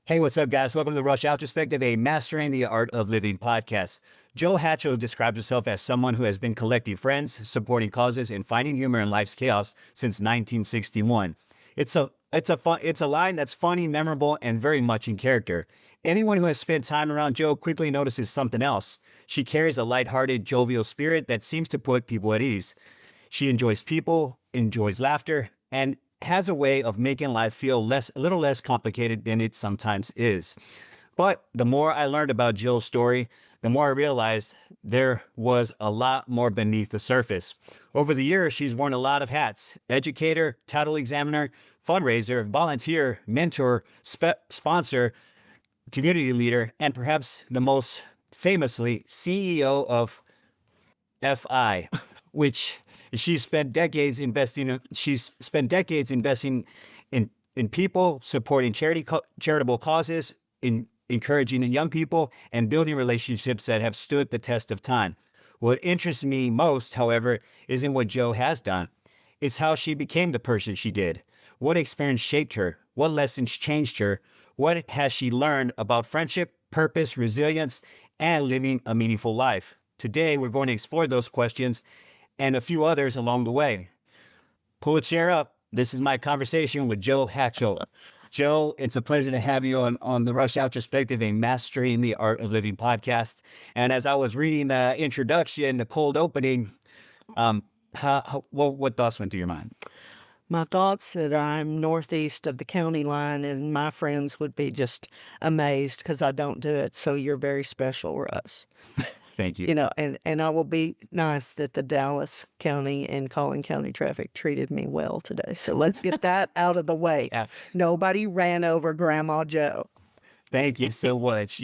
Hey, what's up, guys? Welcome to the Rush Perspective, a Mastering the Art of Living podcast. Joe Hatchell describes herself as someone who has been collecting friends, supporting causes, and finding humor in life's chaos since 1961. It's a line that's funny, memorable, and very much in character. Anyone who has spent time around Joe quickly notices something else. She carries a lighthearted, jovial spirit that seems to put people at ease. She enjoys people, enjoys laughter, and has a way of making life feel a little less complicated than it sometimes is. But the more I learned about Jill's story, the more I realized there was a lot more beneath the surface. Over the years, she's worn a lot of hats: educator, title examiner, fundraiser, volunteer, mentor, sponsor, community leader, and perhaps the most famously, CEO of FI, which she's spent decades investing in people, supporting charitable causes, in encouraging young people, and building relationships that have stood the test of time. What interests me most, however, isn't what Joe has done. It's how she became the person she did. What experience shaped her? What lessons changed her? What has she learned about friendship, purpose, resilience, and living a meaningful life? Today, we're going to explore those questions and a few others along the way. Pull a chair up. This is my conversation with Joe Hatchell. Joe, it's a pleasure to have you on the Rush Out Perspective, a Mastering the Art of Living podcast. And as I was reading the introduction, the cold opening, what thoughts went through your mind? My thoughts that I'm northeast of the county line and my friends would be just amazed because I don't do it. So you're very special, Russ. Thank you. You know, and I will be nice that the Dallas County and Collin County traffic treated me well today. So let's get that out of the way. Yeah. Nobody ran over Grandma Joe. Thank you so much.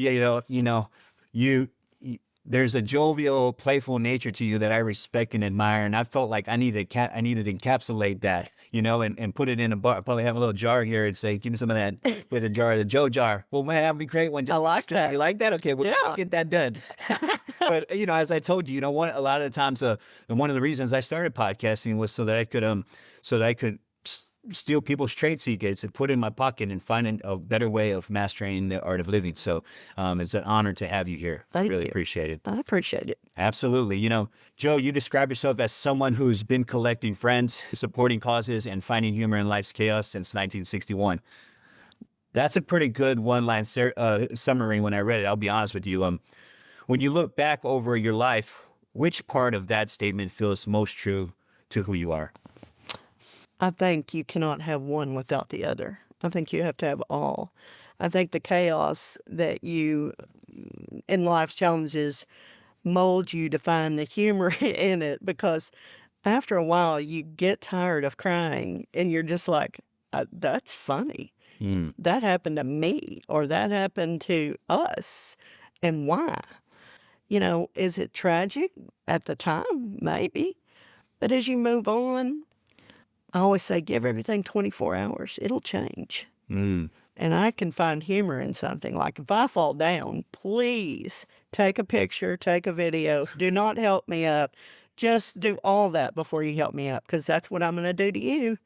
There's a jovial, playful nature to you that I respect and admire, and I felt like I needed to encapsulate that, and put it in a bar. I'll probably have a little jar here and say, give me some of that with a jar, the Joe jar. Well, man, that'd be great one. I like that. You like that? Okay, well, Yeah. get that done. But as I told you, a lot of the times, one of the reasons I started podcasting was so that I could steal people's trade secrets and put it in my pocket and find a better way of mastering the art of living. So it's an honor to have you here. Thank really you. appreciate it. I appreciate it. Absolutely. Joe, you describe yourself as someone who's been collecting friends, supporting causes, and finding humor in life's chaos since 1961. That's a pretty good one-line summary when I read it. I'll be honest with you. When you look back over your life, which part of that statement feels most true to who you are? I think you cannot have one without the other. I think you have to have all. I think the chaos that you, in life's challenges, mold you to find the humor in it, because after a while you get tired of crying and you're just like, that's funny. That happened to me, or that happened to us. And why? Is it tragic at the time? Maybe. But as you move on, I always say, give everything 24 hours. It'll change. And I can find humor in something. Like if I fall down, please take a picture, take a video. Do not help me up. Just do all that before you help me up, because that's what I'm going to do to you.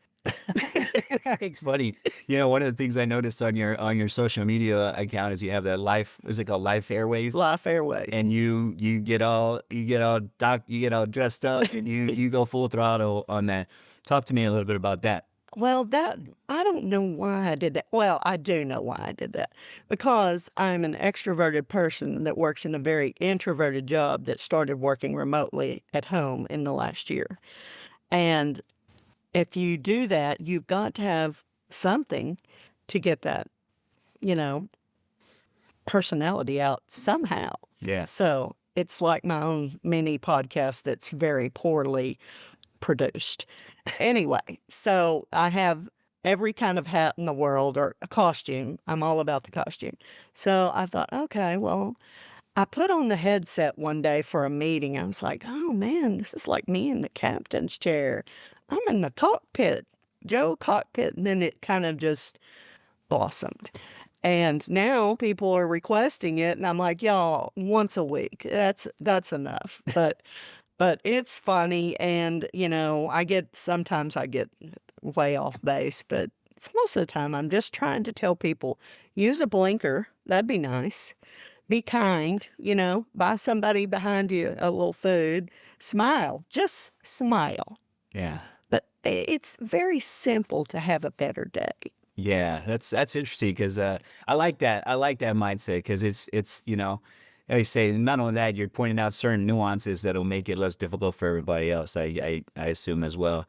It's funny. One of the things I noticed on your social media account is you have that is it called Life Airways? Life Airways. And you get all dressed up and you go full throttle on that. Talk to me a little bit about that. Well, I don't know why I did that. Well, I do know why I did that. Because I'm an extroverted person that works in a very introverted job that started working remotely at home in the last year. And if you do that, you've got to have something to get that, personality out somehow. Yeah. So it's like my own mini podcast that's very poorly produced. Anyway, so I have every kind of hat in the world, or a costume. I'm all about the costume. So I thought, okay, well, I put on the headset one day for a meeting. I was like, oh man, this is like me in the captain's chair. I'm in the cockpit, Joe cockpit. And then it kind of just blossomed. And now people are requesting it. And I'm like, y'all, once a week, that's enough. But it's funny. And, sometimes I get way off base, but it's most of the time I'm just trying to tell people, use a blinker. That'd be nice. Be kind, buy somebody behind you a little food. Smile. Just smile. Yeah. But it's very simple to have a better day. Yeah, that's interesting because I like that. I like that mindset because it's like you say, not only that, you're pointing out certain nuances that'll make it less difficult for everybody else. I assume as well.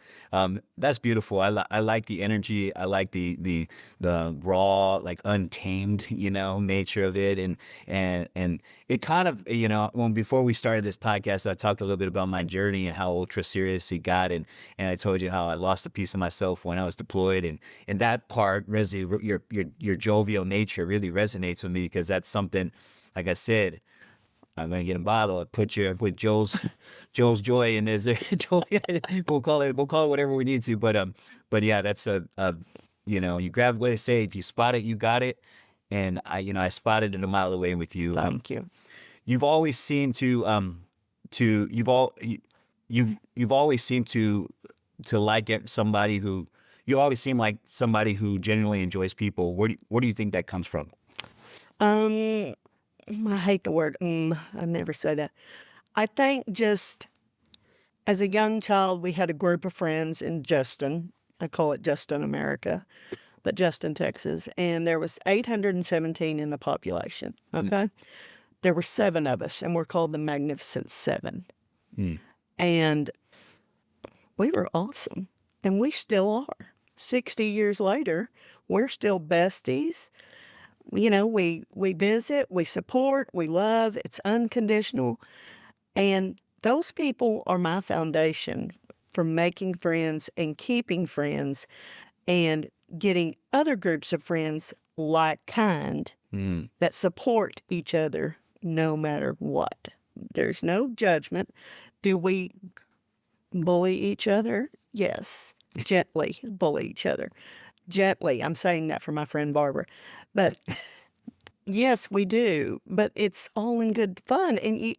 That's beautiful. I like the energy. I like the raw, like untamed, nature of it, and it kind of when before we started this podcast, I talked a little bit about my journey and how ultra serious it got, and I told you how I lost a piece of myself when I was deployed, and that part, your jovial nature really resonates with me because that's something. Like I said, I'm gonna get a bottle. Put Joel's joy in this. Joy. We'll call it whatever we need to. But yeah, that's you grab what they say. If you spot it, you got it. And I spotted it a mile away with you. Thank you. You've always seemed you've always seemed to like somebody who you always seem like somebody who genuinely enjoys people. Where do you think that comes from? I hate the word, I never say that. I think just as a young child, we had a group of friends in Justin. I call it Justin, America, but Justin, Texas. And there was 817 in the population, okay? There were 7 of us, and we're called the Magnificent Seven. And we were awesome, and we still are. 60 years later, we're still besties. We visit, we support, we love, it's unconditional. And those people are my foundation for making friends and keeping friends and getting other groups of friends like kind that support each other no matter what. There's no judgment. Do we bully each other? Yes. Gently bully each other. Gently. I'm saying that for my friend Barbara. But yes, we do. But it's all in good fun. And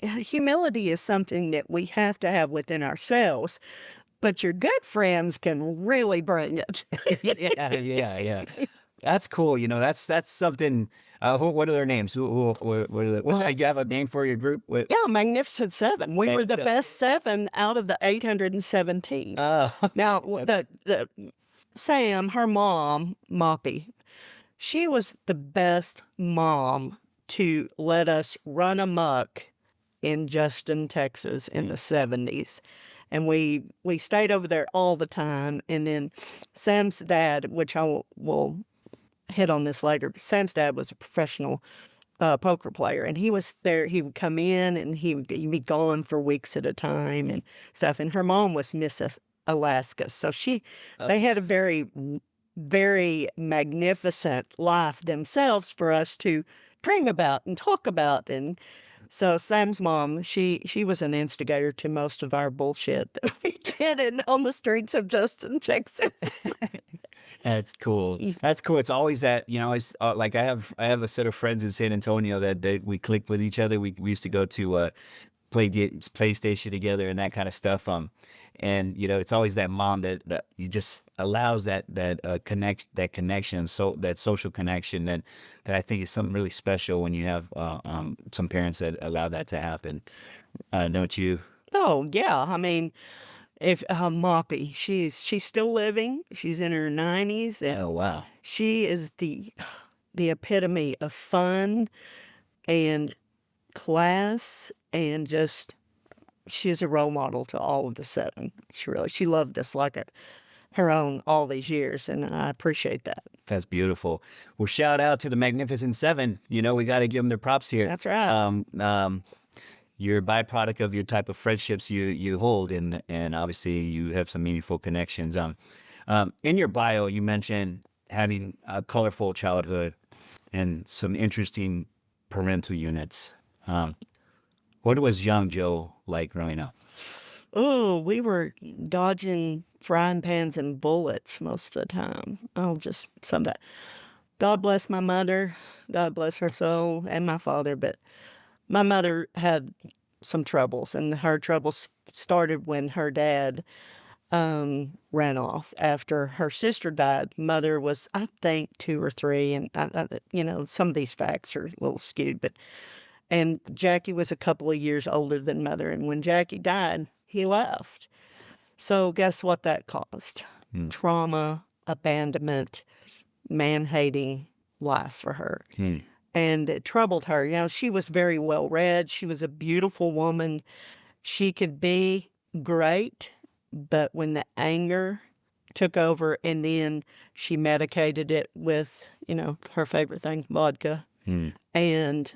humility is something that we have to have within ourselves. But your good friends can really bring it. Yeah. That's cool. That's something. What are their names? What are the, you have a name for your group? Yeah, Magnificent Seven. We were the best 7 out of the 817. Now, the Sam, her mom, Moppy, she was the best mom to let us run amok in Justin, Texas in the 70s. And we stayed over there all the time. And then Sam's dad, which I will hit on this later, but Sam's dad was a professional poker player. And he was there. He would come in and he'd be gone for weeks at a time and stuff. And her mom was Miss Alaska. So they had a very, very magnificent life themselves for us to dream about and talk about. And so Sam's mom, she was an instigator to most of our bullshit that we did on the streets of Justin, Texas. That's cool. That's cool. It's always that, it's like I have a set of friends in San Antonio that we click with each other. We used to go to PlayStation together and that kind of stuff. And it's always that mom that you just allows that connection, so that social connection that I think is something really special when you have some parents that allow that to happen. Don't you? Oh yeah, I mean, if Moppy, she's still living. She's in her 90s. And Oh wow. she is the epitome of fun and class and just. She's a role model to all of the 7. She loved us like her own all these years, and I appreciate that. That's beautiful. Well, shout out to the Magnificent Seven. We got to give them their props here. That's right. You're a byproduct of your type of friendships you hold, and obviously you have some meaningful connections. In your bio, you mentioned having a colorful childhood and some interesting parental units. What was young Joe like growing up? Oh, we were dodging frying pans and bullets most of the time. Oh, just some of that. God bless my mother. God bless her soul, and my father. But my mother had some troubles, and her troubles started when her dad ran off after her sister died. Mother was, I think, 2 or 3, and some of these facts are a little skewed, and Jackie was a couple of years older than Mother, and when Jackie died, he left. So guess what that caused? Trauma, abandonment, man-hating life for her. And it troubled her. She was very well-read. She was a beautiful woman. She could be great, but when the anger took over, and then she medicated it with, her favorite thing, vodka, and,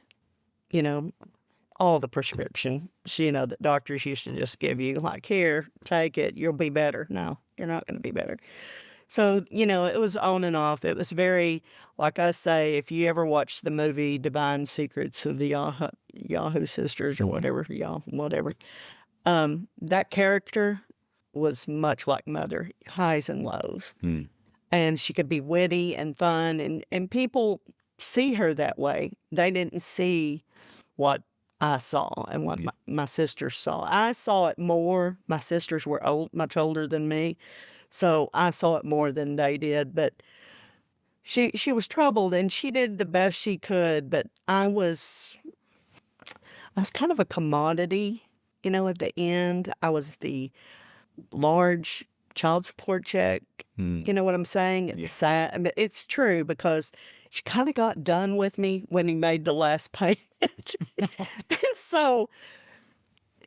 all the prescription, that doctors used to just give you, like, here, take it, you'll be better. No, you're not going to be better. So, it was on and off. It was very, like I say, if you ever watch the movie Divine Secrets of the Yahoo Sisters or whatever, that character was much like Mother, highs and lows. And she could be witty and fun, and people see her that way. They didn't see what I saw and what my sisters saw. I saw it more. My sisters were much older than me, so I saw it more than they did. But she was troubled, and she did the best she could. But I was kind of a commodity, at the end. I was the large child support check. You know what I'm saying? It's sad. I mean, it's true, because she kind of got done with me when he made the last payment. So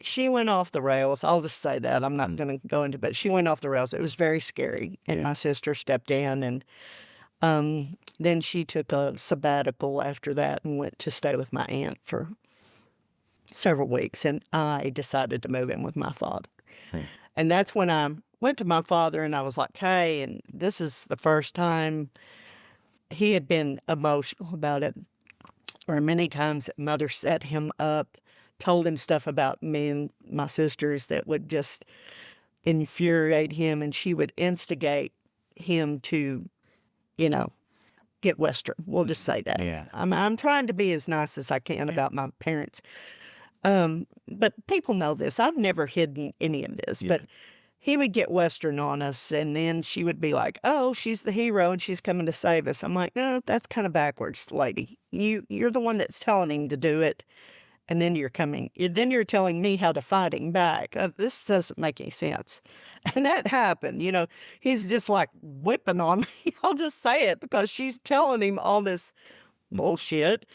she went off the rails. I'll just say that. I'm not going to go into it, but she went off the rails. It was very scary. And my sister stepped in, and then she took a sabbatical after that and went to stay with my aunt for several weeks. And I decided to move in with my father. And that's when I went to my father, and I was like, hey, and this is the first time. He had been emotional about it, or many times that Mother set him up, told him stuff about me and my sisters that would just infuriate him, and she would instigate him to, get Western. We'll just say that. Yeah. I'm trying to be as nice as I can about my parents. But people know this. I've never hidden any of this, but he would get Western on us, and then she would be like, oh, she's the hero and she's coming to save us. I'm like, no, that's kind of backwards, lady. You're the one that's telling him to do it, and then you're telling me how to fight him back. This doesn't make any sense. And that happened. He's just like whipping on me. I'll just say it, because she's telling him all this bullshit.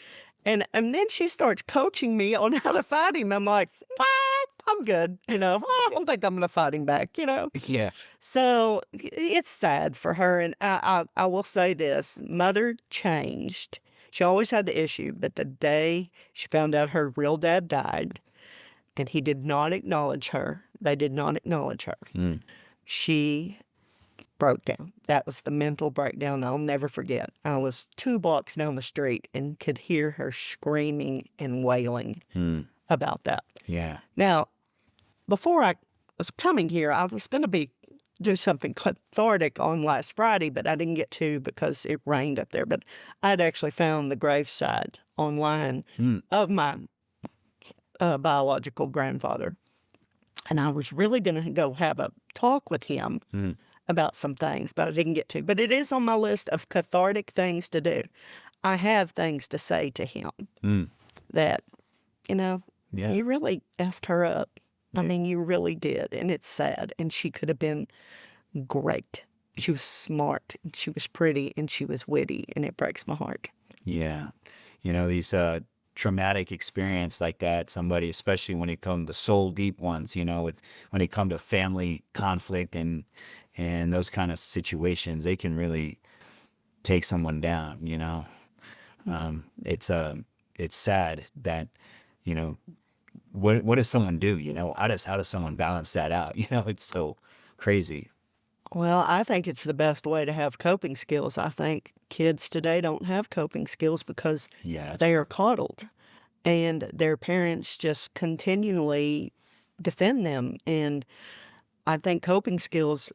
And then she starts coaching me on how to fight him. I'm like, I'm good. I don't think I'm going to fight him back, Yeah. So it's sad for her. And I will say this, Mother changed. She always had the issue, but the day she found out her real dad died, and he did not acknowledge her, they did not acknowledge her, she broke down. That was the mental breakdown I'll never forget. I was 2 blocks down the street and could hear her screaming and wailing about that. Yeah. Now, before I was coming here, I was going to do something cathartic on last Friday, but I didn't get to because it rained up there. But I had actually found the graveside online of my biological grandfather. And I was really going to go have a talk with him about some things, but I didn't get to. But it is on my list of cathartic things to do. I have things to say to him that, you really effed her up. I mean, you really did. And it's sad. And she could have been great. She was smart, and she was pretty, and she was witty, and it breaks my heart. Yeah. These traumatic experience like that, somebody, especially when it comes to soul deep ones, when it comes to family conflict and those kind of situations, they can really take someone down, It's sad that, what does someone do, how does someone balance that out? It's so crazy. Well, I think it's the best way to have coping skills. I think kids today don't have coping skills because they are coddled, and their parents just continually defend them. And I think coping skills,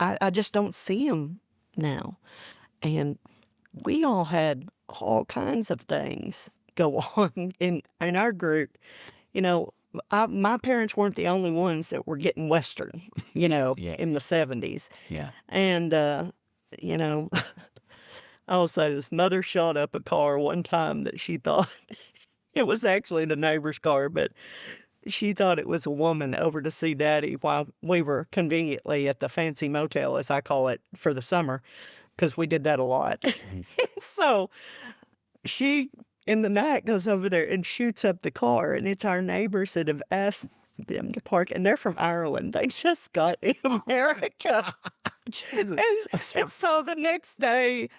I just don't see them now. And we all had all kinds of things go on in our group. my parents weren't the only ones that were getting Western, Yeah. in the 70s. Yeah. And, you know, I'll say this, mother shot up a car one time that she thought it was actually the neighbor's car, but she thought it was a woman over to see Daddy while we were conveniently at the fancy motel, as I call it, for the summer, because we did that a lot. So she, in the night, goes over there and shoots up the car, and it's our neighbors that have asked them to park, and they're from Ireland. They just got in America. And so the next day,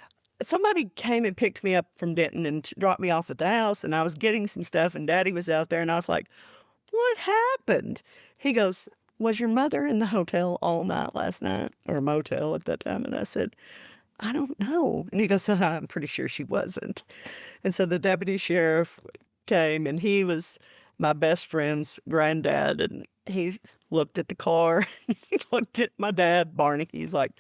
somebody came and picked me up from Denton and dropped me off at the house, and I was getting some stuff, and Daddy was out there, and I was like, what happened? He goes, was your mother in the hotel all night last night, or motel at that time? And I said, I don't know. And he goes, I'm pretty sure she wasn't. And so the deputy sheriff came, and he was my best friend's granddad, and he looked at the car. He looked at my dad, Barney. He's like,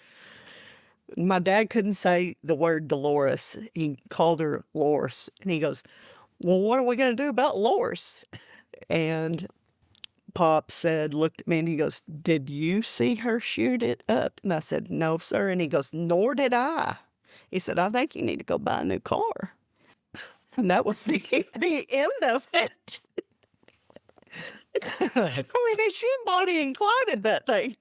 my dad couldn't say the word Dolores. He called her Loris. And he goes, well, what are we going to do about Loris? And Pop looked at me, and he goes, did you see her shoot it up? And I said, no, sir. And he goes, nor did I. He said, I think you need to go buy a new car. And that was the end of it. I mean, she Bonnie and Clyde that thing.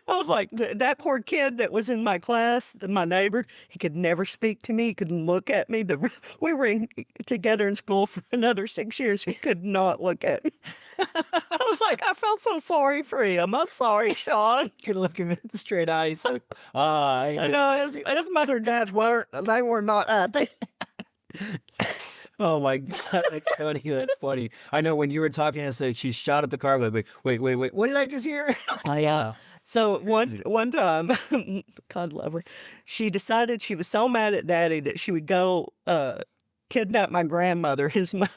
I was like, that poor kid that was in my class, my neighbor, he could never speak to me. He couldn't look at me. We were together in school for another 6 years. He could not look at me. I was like, I felt so sorry for him. I'm sorry, Sean. You could look him in the straight eyes. I know, his mother and dad they were not happy. Oh my God, that's funny. That's funny. I know when you were talking, I said she shot up the car. But wait, what did I just hear? Oh, yeah. So one time, God love her, she decided she was so mad at Daddy that she would go kidnap my grandmother, his mom.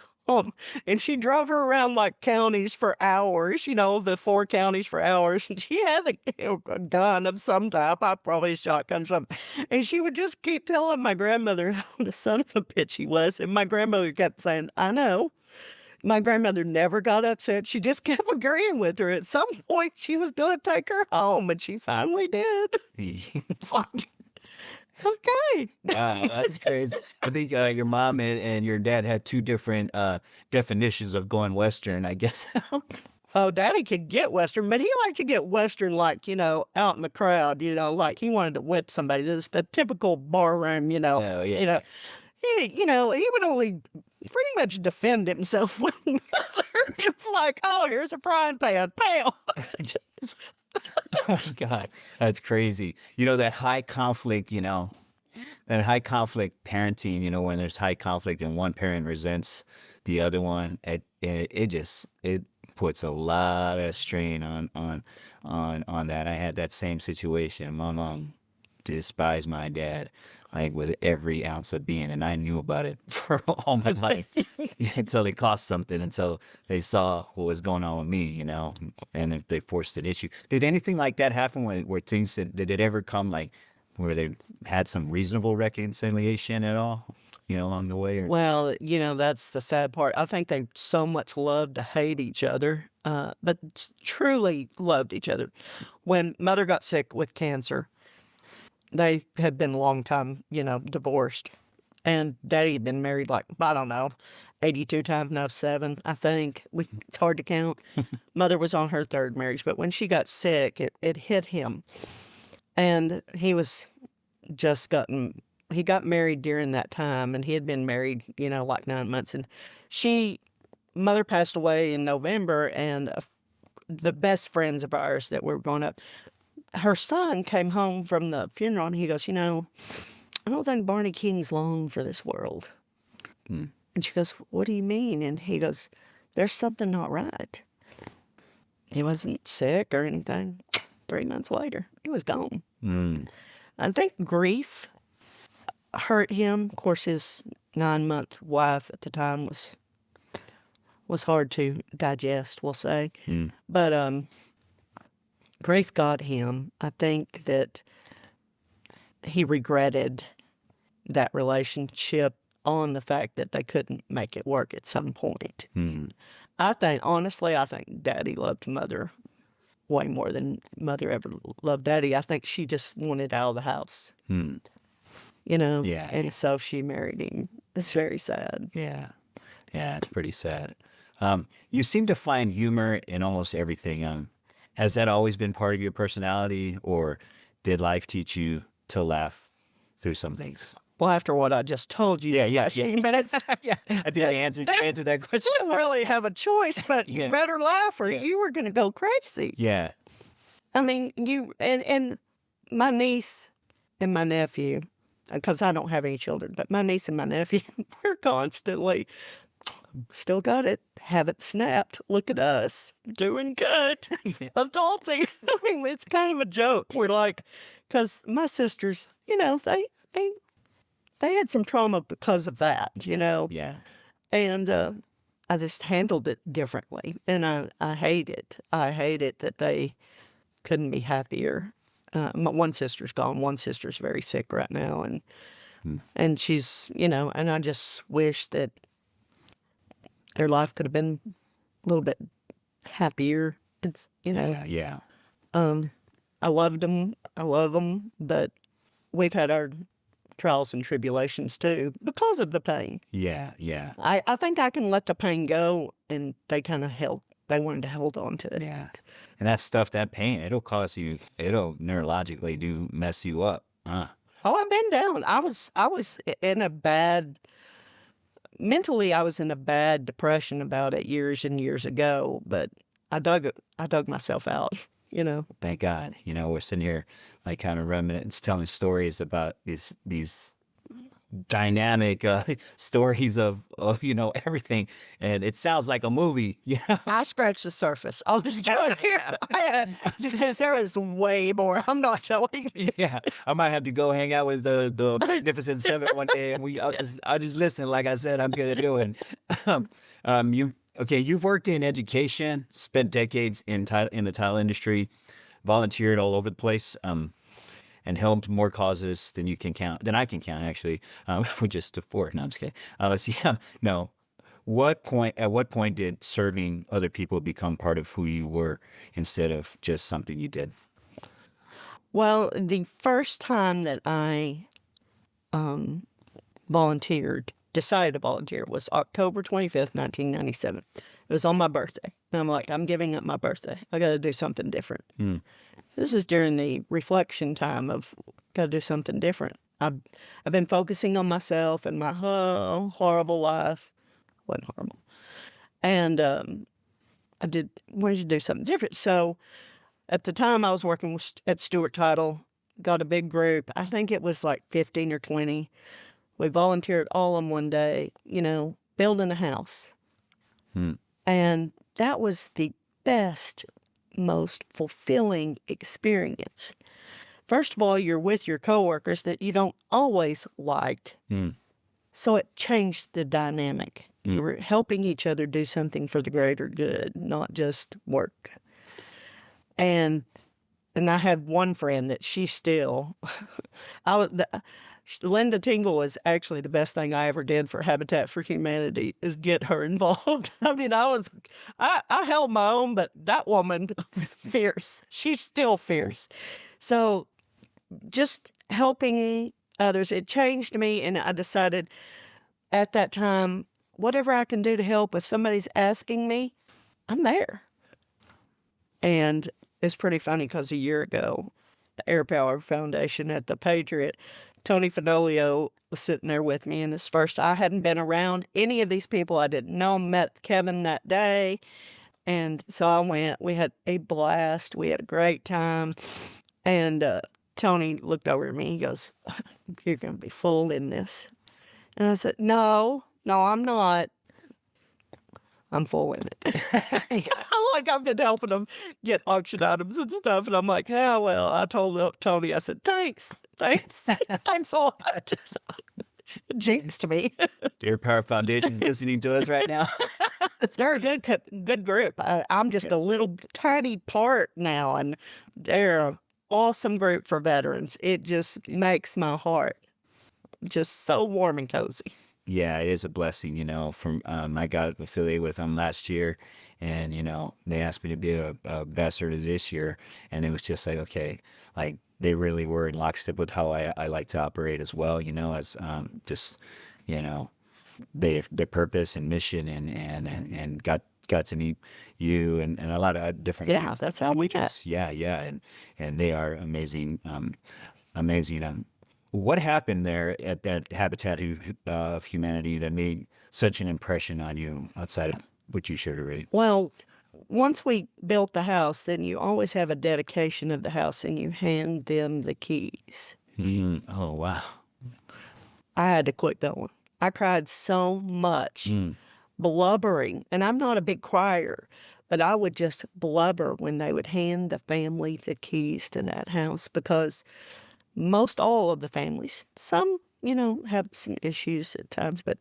And she drove her around like counties for hours, the 4 counties for hours. And she had a gun of some type, probably a shotgun or something. And she would just keep telling my grandmother how the son of a bitch he was. And my grandmother kept saying, I know. My grandmother never got upset. She just kept agreeing with her. At some point, she was going to take her home, and she finally did. It's like, okay. Wow, that's crazy. I think your mom and your dad had 2 different definitions of going Western, I guess. Oh, Daddy could get Western, but he liked to get Western, like, out in the crowd, like he wanted to whip somebody. This is the typical barroom, Oh, yeah. He would only pretty much defend himself with mother. It's like, oh, here's a frying pan, pow. Oh my God, that's crazy. That high conflict, that high conflict parenting, when there's high conflict and one parent resents the other one, it puts a lot of strain on that. I had that same situation. My mom despised my dad like with every ounce of being, and I knew about it for all my life until they caused something, until they saw what was going on with me, and if they forced an issue. Did anything like that happen where things did it ever come like where they had some reasonable reconciliation at all, along the way? Or? Well, that's the sad part. I think they so much loved to hate each other, but truly loved each other. When Mother got sick with cancer, they had been a long time, divorced. And Daddy had been married like, I don't know, 82 times, no, 7, I think. It's hard to count. Mother was on her 3rd marriage, but when she got sick, it hit him. And he was just he got married during that time, and he had been married, like 9 months. And Mother passed away in November, and the best friends of ours that were growing up, her son came home from the funeral, and he goes, I don't think Barney King's long for this world. And she goes, what do you mean? And he goes, there's something not right. He wasn't sick or anything. 3 months later, he was gone. I think grief hurt him. Of course, his 9-month wife at the time was hard to digest, we'll say. But grief got him. I think that he regretted that relationship on the fact that they couldn't make it work at some point. Hmm. Honestly, I think Daddy loved Mother way more than Mother ever loved Daddy. I think she just wanted out of the house, Hmm. Yeah. and so she married him. It's very sad. Yeah. Yeah, it's pretty sad. You seem to find humor in almost everything. Has that always been part of your personality, or did life teach you to laugh through some things? Well, after what I just told you, Yeah. 15 minutes, Yeah, I think I answered that question. you didn't really have a choice, but Yeah. you better laugh or you were going to go crazy. Yeah. I mean, and my niece and my nephew, because I don't have any children, but my niece and my nephew, we're constantly, still got it, haven't snapped. Look at us, doing good. Adulting. I mean, it's kind of a joke. We're like, because my sisters, they had some trauma because of that, Yeah. and I just handled it differently, and I hate it. I hate it that they couldn't be happier. My one sister's gone. One sister's very sick right now, and she's, and I just wish that their life could have been a little bit happier. It's, Yeah. I loved them. I love them, but we've had our trials and tribulations too because of the pain. Yeah. Yeah. I think I can let the pain go, and they kind of they wanted to hold on to it. Yeah. And that stuff, that pain, it'll neurologically mess you up. Oh, I've been down. I was in a bad, mentally, I was in a bad depression about it years and years ago, but I dug myself out, Thank God. We're sitting here like kind of reminiscing, telling stories about these dynamic stories of everything, and it sounds like a movie. I scratched the surface. I'll just tell you. Because there is way more. I'm not telling you. Yeah, I might have to go hang out with the Magnificent Seven one day, and I'll just listen. Like I said, I'm good at doing. You've worked in education, spent decades in the title industry, volunteered all over the place, and helped more causes than I can count, actually. We're just 4. No, I'm just kidding. Let's see. No. At what point did serving other people become part of who you were instead of just something you did? Well, the first time that I decided to volunteer was October 25th, 1997. It was on my birthday. And I'm like, I'm giving up my birthday. I got to do something different. This is during the reflection time of got to do something different. I've been focusing on myself and my horrible life. Wasn't horrible. And wanted to do something different. So at the time I was working at Stewart Title, got a big group. I think it was like 15 or 20. We volunteered all in one day, building a house. And that was the best, most fulfilling experience. First of all, you're with your coworkers that you don't always like. So it changed the dynamic. You were helping each other do something for the greater good, not just work. And I had one friend that she still, Linda Tingle was actually the best thing I ever did for Habitat for Humanity is get her involved. I mean, I held my own, but that woman is fierce. She's still fierce. So just helping others, it changed me, and I decided at that time, whatever I can do to help, if somebody's asking me, I'm there. And it's pretty funny because a year ago, the Air Power Foundation at the Patriot, Tony Fenolio was sitting there with me, and I hadn't been around any of these people. I didn't know. Met Kevin that day, and so I went. We had a blast. We had a great time, and Tony looked over at me. He goes, "You're going to be full in this," and I said, "No, I'm not. I'm full in it." I've been helping them get auction items and stuff, and I'm like, "Yeah, well," I told Tony, I said, thanks a lot." Jinxed me. Air Power Foundation listening to us right now. They're a good group. I'm just a little tiny part now, and they're an awesome group for veterans. It just makes my heart just so warm and cozy. Yeah, it is a blessing, from I got affiliated with them last year, and they asked me to be a ambassador this year, and it was just like, okay, like they really were in lockstep with how I like to operate as well, as just you know their purpose and mission, and got to meet you and a lot of different Yeah, that's how we met. yeah, yeah, and they are amazing, amazing. What happened there at that Habitat of Humanity that made such an impression on you outside of what you shared already? Well, once we built the house, then you always have a dedication of the house and you hand them the keys. Oh, wow. I had to quit going. I cried so much, blubbering, and I'm not a big crier, but I would just blubber when they would hand the family the keys to that house because most all of the families, some, have some issues at times, but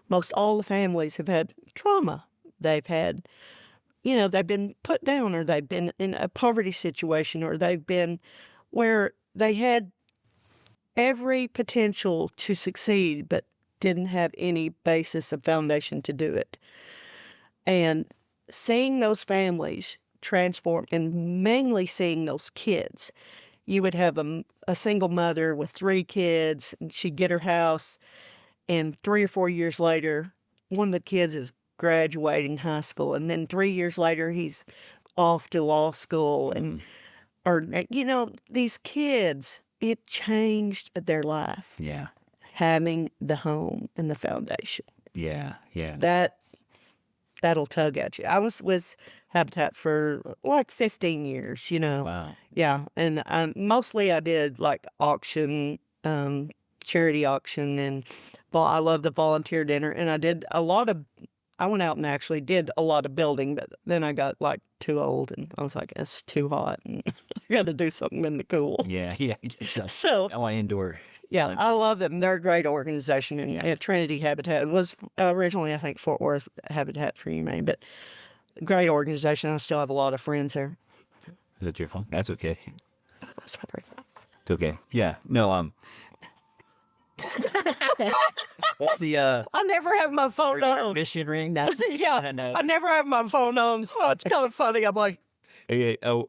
most all the families have had trauma. They've had, they've been put down or they've been in a poverty situation or they've been where they had every potential to succeed but didn't have any basis of foundation to do it. And seeing those families transform and mainly seeing those kids, you would have a single mother with 3 kids, and she'd get her house, and 3 or 4 years later, one of the kids is graduating high school, and then 3 years later, he's off to law school, and these kids, it changed their life. Yeah. Having the home and the foundation. Yeah. Yeah. That'll tug at you. I was with Habitat for like 15 years, Wow. Yeah, and mostly I did like auction, charity auction, and I love the volunteer dinner, and I went out and actually did a lot of building, but then I got like too old, and I was like, it's too hot, and I got to do something in the cool. Yeah. Yeah. So I want indoor. yeah, I love them. They're a great organization. And Trinity Habitat was originally, I think, Fort Worth Habitat for Humanity, but great organization. I still have a lot of friends there. Is that your phone? That's okay. Sorry. It's okay. Yeah. No. What's the I never have my phone on. mission ring? That's Yeah, I never have my phone on. So it's kind of funny. I'm like, Hey, what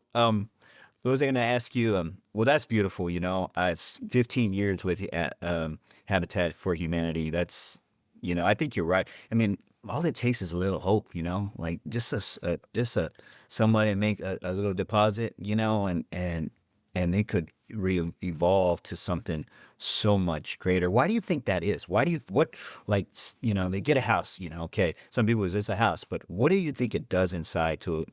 was I going to ask you? Well, that's beautiful. It's 15 years with Habitat for Humanity. That's, I think you're right. I mean, all it takes is a little hope. Like just somebody make a little deposit. And they could evolve to something so much greater. Why do you think that is? Why do you they get a house. Okay, some people it's a house, but what do you think it does inside to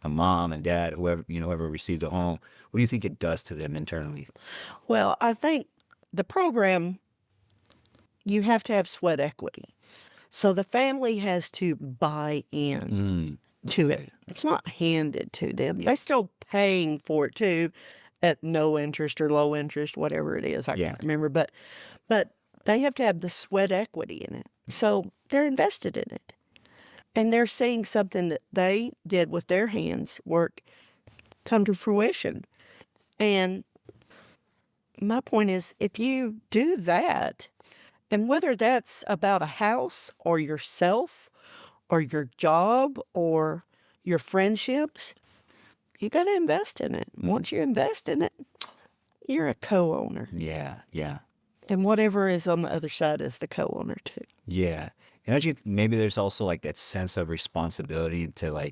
a mom and dad, whoever received a home? What do you think it does to them internally? well, I think the program, you have to have sweat equity. So the family has to buy in to it. It's not handed to them. They're still paying for it too at no interest or low interest, whatever it is. I can't remember. But they have to have the sweat equity in it. So they're invested in it. And they're seeing something that they did with their hands work come to fruition. And my point is, if you do that, and whether that's about a house or yourself or your job or your friendships, you got to invest in it. Once you invest in it, you're a co-owner. Yeah, yeah, And whatever is on the other side is the co-owner too. yeah. And don't you maybe there's also like that sense of responsibility to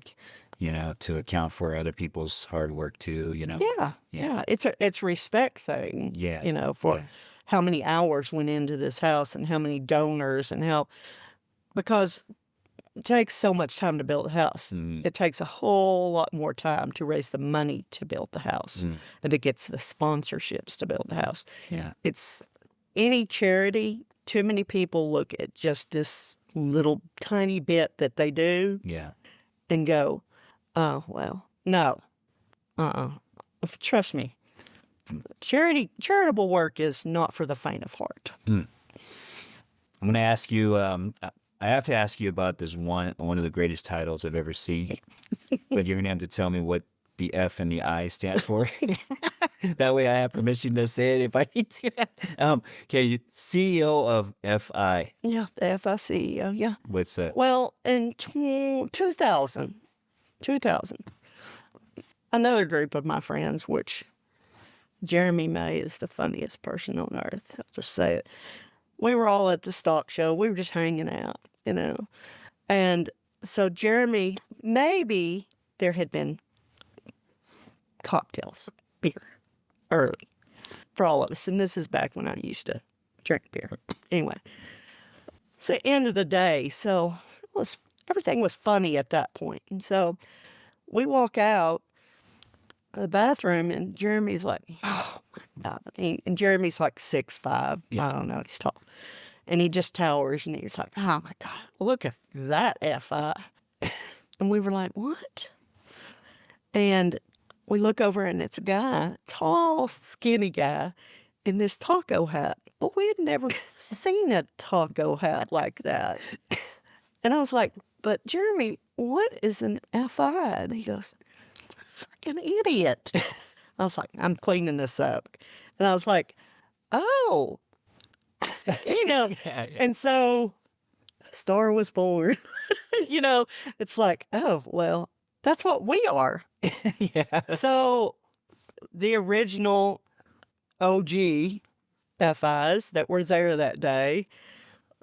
to account for other people's hard work too. Yeah. It's respect thing. Yeah, For yeah. how many hours went into this house and how many donors and because it takes so much time to build a house. It takes a whole lot more time to raise the money to build the house and to get the sponsorships to build the house. Yeah. It's any charity. Too many people look at just this little tiny bit that they do Yeah. and go, oh, well, no. Trust me. Charitable work is not for the faint of heart. I'm going to ask you. I have to ask you about this one of the greatest titles I've ever seen. But you're going to have to tell me what the F and the I stand for. That way I have permission to say it if I need to. Okay, CEO of FI. Yeah, the FIC. Yeah. What's that? Well, in 2000, another group of my friends, which Jeremy May is the funniest person on earth. I'll just say it. We were all at the stock show. We were just hanging out, And so Jeremy, maybe there had been cocktails, beer, early for all of us. And this is back when I used to drink beer. Anyway, it's the end of the day. So everything was funny at that point. And so we walk out of the bathroom and Jeremy's like, oh my God. And Jeremy's like 6'5". Yeah. I don't know, he's tall. And he just towers and he's like, oh my God, look at that FI. And we were like, what? And we look over and it's a guy, tall, skinny guy, in this taco hat. But we had never seen a taco hat like that. And I was like, but Jeremy, what is an FI? And he goes, fucking idiot. I was like, I'm cleaning this up. And I was like, oh, Yeah. And so Star was born. It's like, oh, well, that's what we are. Yeah. So the original OG FIs that were there that day,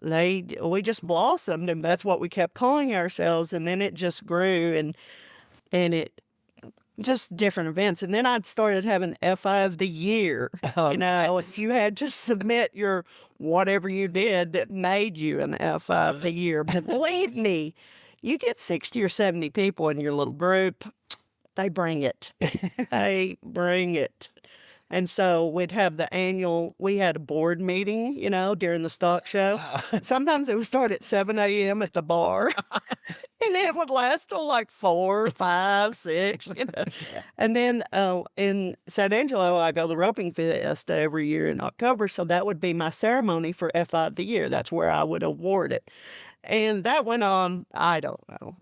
we just blossomed, and that's what we kept calling ourselves. And then it just grew, and it just different events. And then I started having FI of the year. You had to submit your whatever you did that made you an FI of the year. But believe me, you get 60 or 70 people in your little group, they bring it. They bring it. And so we'd have we had a board meeting, during the stock show. Sometimes it would start at 7 a.m. at the bar. And it would last till like 4, 5, 6, And then in San Angelo, I go to the roping fiesta every year in October. So that would be my ceremony for FI of the year. That's where I would award it. And that went on, I don't know,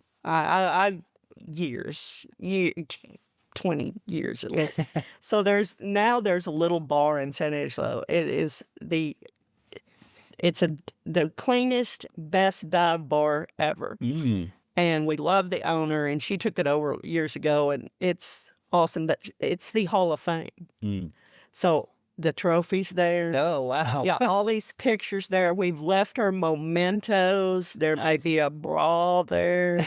years, 20 years at least. So there's a little bar in San Angelo. It's the cleanest, best dive bar ever. Mm. And we love the owner, and she took it over years ago, and it's awesome. But it's the Hall of Fame. Mm. So the trophies there. Oh, wow. Yeah, all these pictures there. We've left her mementos. There may be a bra there.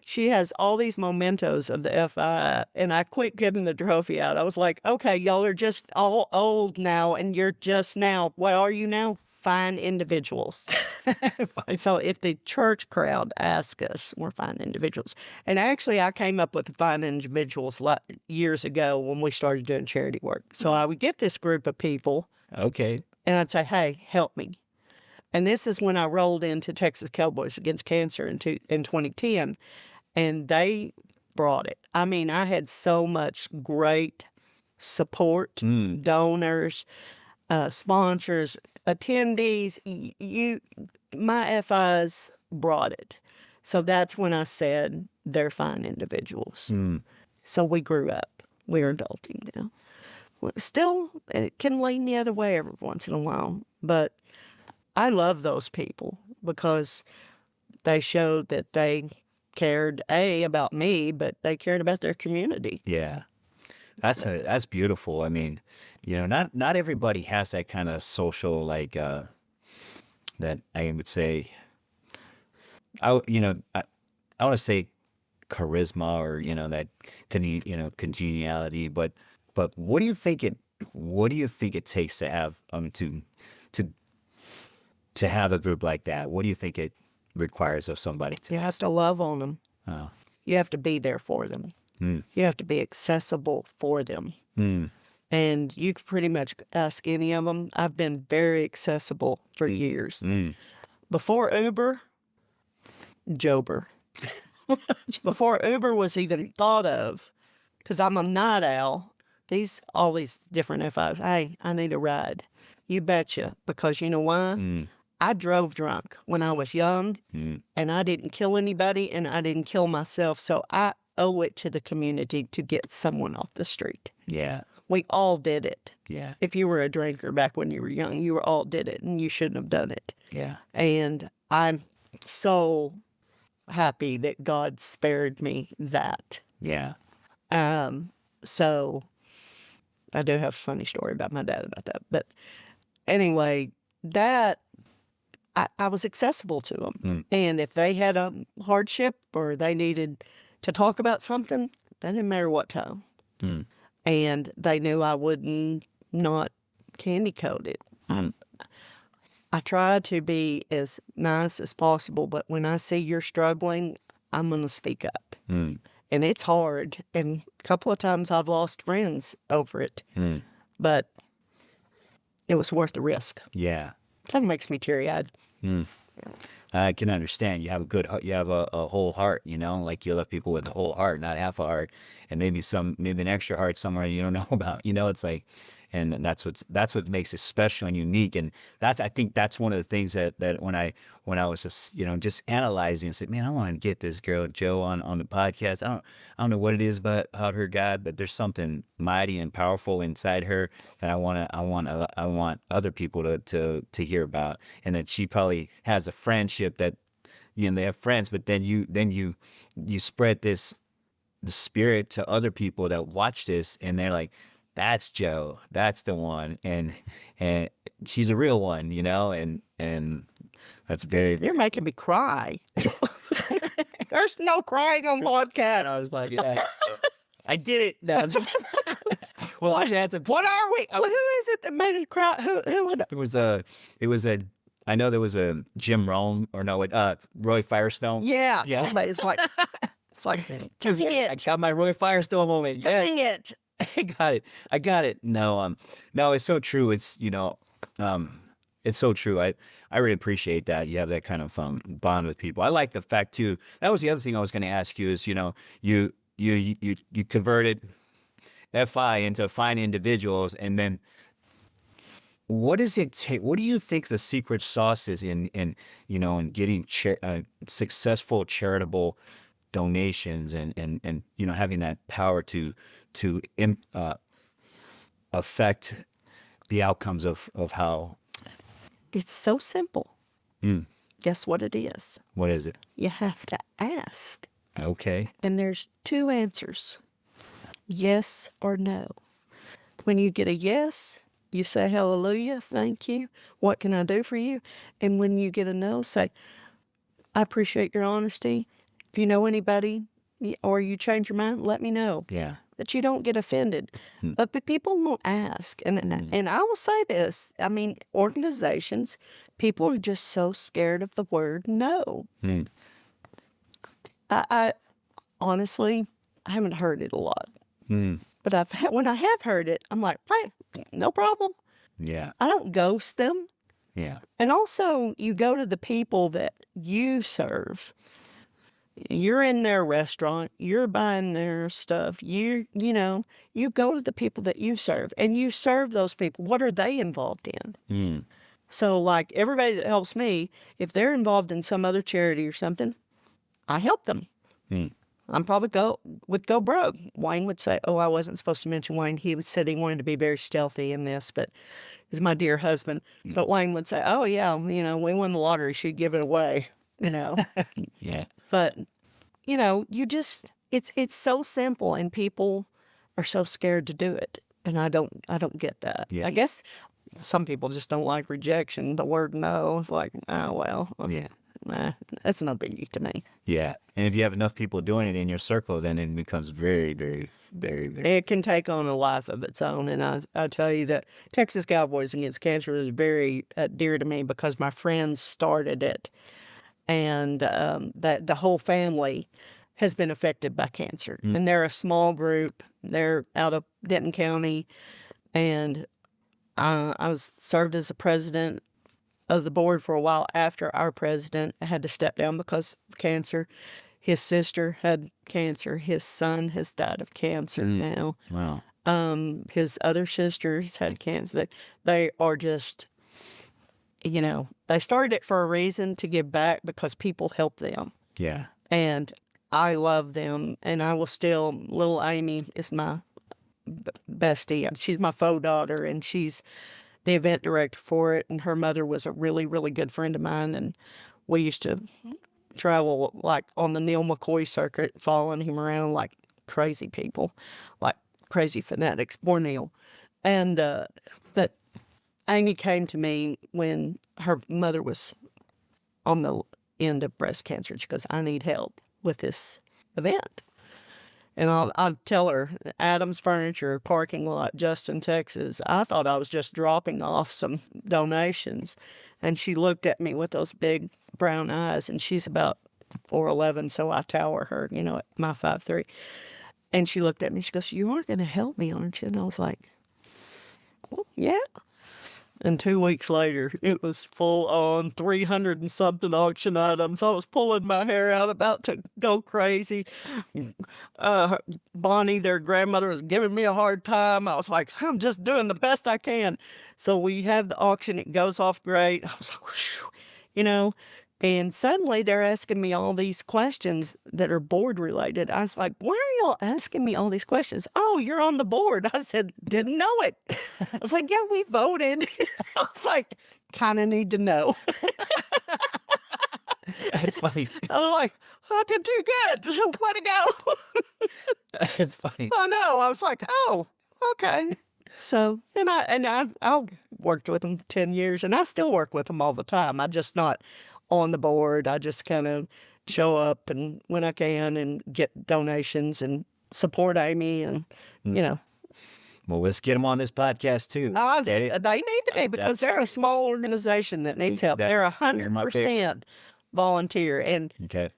She has all these mementos of the FI, and I quit giving the trophy out. I was like, okay, y'all are just all old now, and you're just now, what are you now? Fine individuals. So if the church crowd asks us, we're fine individuals. And actually, I came up with fine individuals years ago when we started doing charity work. So I would get this group of people. Okay. And I'd say, hey, help me. And this is when I rolled into Texas Cowboys Against Cancer in 2010. And they brought it. I mean, I had so much great support, donors, sponsors, attendees. My FIs brought it. So that's when I said they're fine individuals. Mm. So we grew up. We're adulting now. Still, it can lean the other way every once in a while. But I love those people because they showed that they cared about me, but they cared about their community. Yeah. That's beautiful. I mean, not everybody has that kind of social, that I would say, I want to say charisma or, that congeniality, but what do you think it takes to have, to have a group like that? What do you think it requires of somebody You have to love on them. Oh. You have to be there for them. Mm. You have to be accessible for them. Mm. And you can pretty much ask any of them. I've been very accessible for years. Mm. Before Uber, Jober. Before Uber was even thought of, because I'm a night owl, all these different FIs, hey, I need a ride. You betcha. Because you know why? Mm. I drove drunk when I was young, and I didn't kill anybody, and I didn't kill myself. So I owe it to the community to get someone off the street. Yeah. We all did it. Yeah. If you were a drinker back when you were young, you all did it, and you shouldn't have done it. Yeah. And I'm so happy that God spared me that. Yeah. So I do have a funny story about my dad about that. But anyway, that I was accessible to them. And if they had a hardship or they needed to talk about something, that didn't matter what time. And they knew I wouldn't not candy coat it. I try to be as nice as possible, but when I see you're struggling, I'm going to speak up. And it's hard. And a couple of times I've lost friends over it. But it was worth the risk. Yeah. Kind of makes me teary-eyed. I can understand. You have you have a whole heart, you know, like you love people with a whole heart, not half a heart, and maybe an extra heart somewhere you don't know about. You know, it's like, and that's what makes it special and unique. And I think that's one of the things that when I was just, you know, just analyzing and said, man, I want to get this girl Jo on the podcast. I don't know what it is about her, God, but there's something mighty and powerful inside her that I want other people to hear about. And that she probably has a friendship that, you know, they have friends, but then you spread the spirit to other people that watch this, and they're like, that's Jo, that's the one, and she's a real one, you know, and that's very. You're making me cry. There's no crying on podcast. I was like, yeah, I did it. No. Well, I had to. What are we? Who is it that made us cry? Who? It was a. I know there was a Jim Rohn, or no, Roy Firestone. Yeah. Yeah. But it's like I got my Roy Firestone moment. Yeah. Dang it. I got it. No, it's so true. It's, you know, it's so true. I really appreciate that. You have that kind of bond with people. I like the fact too. That was the other thing I was going to ask you is, you know, you converted FI into fine individuals, and then what does it take? What do you think the secret sauce is in you know, in getting successful charitable donations and you know, having that power to affect the outcomes of how? It's so simple. Guess what it is? What is it? You have to ask. Okay. And there's two answers. Yes or no. When you get a yes, you say, hallelujah, thank you. What can I do for you? And when you get a no, say, I appreciate your honesty. If you know anybody or you change your mind, let me know. Yeah. That you don't get offended. But the people won't ask. And I will say this. I mean, organizations, people are just so scared of the word no. I honestly, I haven't heard it a lot. But when I have heard it, I'm like, hey, no problem. Yeah. I don't ghost them. Yeah. And also, you go to the people that you serve. You're in their restaurant. You're buying their stuff. You know, you go to the people that you serve, and you serve those people. What are they involved in? So, like, everybody that helps me, if they're involved in some other charity or something, I help them. I'm probably would go broke. Wayne would say, oh, I wasn't supposed to mention Wayne. He said he wanted to be very stealthy in this, but he's my dear husband. But Wayne would say, oh, yeah, you know, we won the lottery. She'd give it away, you know. Yeah. But, you know, it's so simple, and people are so scared to do it. And I don't get that. Yeah. I guess some people just don't like rejection. The word no, it's like, oh, well. Yeah. Nah, that's no biggie to me. Yeah. And if you have enough people doing it in your circle, then it becomes very, very, very, very. It can take on a life of its own. And I tell you that Texas Cowboys Against Cancer is very dear to me because my friends started it. And that the whole family has been affected by cancer. And they're a small group. They're out of Denton County. And I was served as the president of the board for a while after our president had to step down because of cancer. His sister had cancer. His son has died of cancer now. Wow. His other sisters had cancer. They are just, you know, they started it for a reason, to give back because people help them. Yeah. And I love them, and I will still, little Amy is my bestie. She's my faux daughter, and she's the event director for it. And her mother was a really, really good friend of mine. And we used to travel like on the Neil McCoy circuit, following him around like crazy people, like crazy fanatics, poor Neil. And but Amy came to me when her mother was on the end of breast cancer. She goes, I need help with this event. And I'll tell her, Adams Furniture, parking lot, Justin, Texas. I thought I was just dropping off some donations. And she looked at me with those big brown eyes, and she's about 4'11", so I tower her, at my 5'3". And she looked at me, she goes, you are going to help me, aren't you? And I was like, well, yeah. And 2 weeks later, it was full on 300 and something auction items. I was pulling my hair out, about to go crazy. Bonnie, their grandmother, was giving me a hard time. I was like, I'm just doing the best I can. So we have the auction. It goes off great. I was like, whew, and suddenly they're asking me all these questions that are board related. I was like, why are y'all asking me all these questions? Oh, you're on the board. I said, didn't know it. I was like, yeah, we voted. I was like, kind of need to know. That's funny. I was like, I did too good. Way to go. It's funny. I know. I was like, oh, okay. So, and I worked with them 10 years, and I still work with them all the time. I'm just not on the board. I just kind of show up and when I can and get donations and support Amy and, Well, let's get them on this podcast too. They need to be, because they're a small organization that needs help. They're 100% volunteer, and Okay.